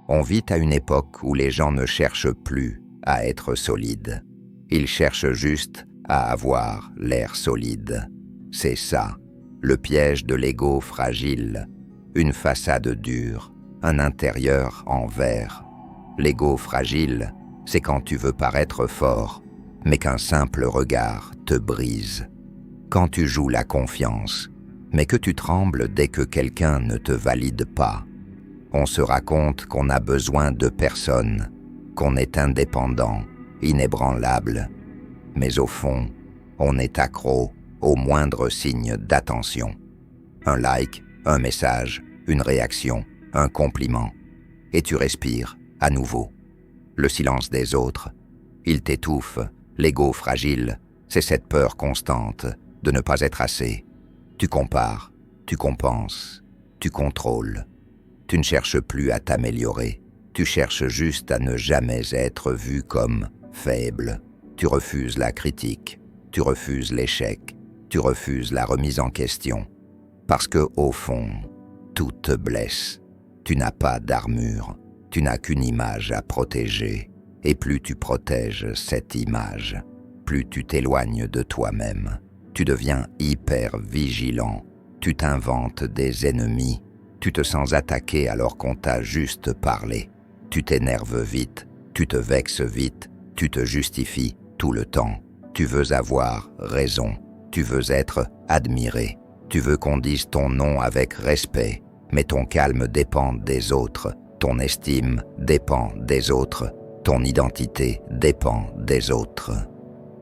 On vit à une époque où les gens ne cherchent plus à être solides. Ils cherchent juste à avoir l'air solide. C'est ça, le piège de l'ego fragile. Une façade dure, un intérieur en verre. L'ego fragile, c'est quand tu veux paraître fort, mais qu'un simple regard te brise. Quand tu joues la confiance, mais que tu trembles dès que quelqu'un ne te valide pas. On se raconte qu'on a besoin de personne, qu'on est indépendant, inébranlable. Mais au fond, on est accro au moindre signe d'attention. Un like, un message, une réaction, un compliment. Et tu respires à nouveau. Le silence des autres, il t'étouffe. L'ego fragile, c'est cette peur constante de ne pas être assez. Tu compares, tu compenses, tu contrôles. Tu ne cherches plus à t'améliorer. Tu cherches juste à ne jamais être vu comme faible. Tu refuses la critique, tu refuses l'échec, tu refuses la remise en question. Parce que, au fond, tout te blesse. Tu n'as pas d'armure, tu n'as qu'une image à protéger. Et plus tu protèges cette image, plus tu t'éloignes de toi-même. Tu deviens hyper vigilant, tu t'inventes des ennemis, tu te sens attaqué alors qu'on t'a juste parlé. Tu t'énerves vite, tu te vexes vite, tu te justifies tout le temps. Tu veux avoir raison, tu veux être admiré, tu veux qu'on dise ton nom avec respect, mais ton calme dépend des autres, ton estime dépend des autres, ton identité dépend des autres.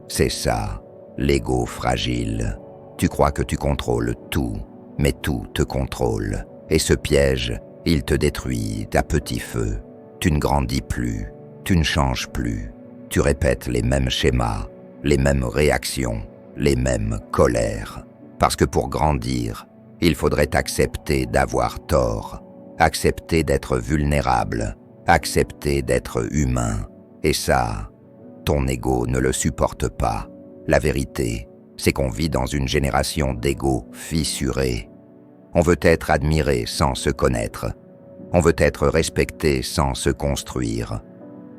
C'est ça, l'ego fragile. Tu crois que tu contrôles tout, mais tout te contrôle. Et ce piège, il te détruit à petit feu. Tu ne grandis plus, tu ne changes plus. Tu répètes les mêmes schémas, les mêmes réactions, les mêmes colères. Parce que pour grandir, il faudrait accepter d'avoir tort, accepter d'être vulnérable, accepter d'être humain. Et ça, ton ego ne le supporte pas. La vérité, c'est qu'on vit dans une génération d'ego fissurés. On veut être admiré sans se connaître. On veut être respecté sans se construire.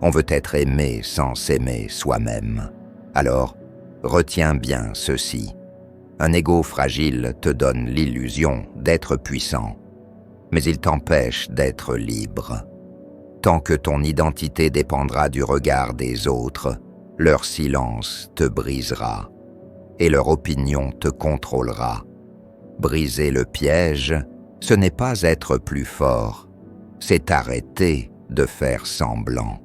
On veut être aimé sans s'aimer soi-même. Alors, retiens bien ceci. Un ego fragile te donne l'illusion d'être puissant, mais il t'empêche d'être libre. Tant que ton identité dépendra du regard des autres, leur silence te brisera et leur opinion te contrôlera. Briser le piège, ce n'est pas être plus fort, c'est arrêter de faire semblant.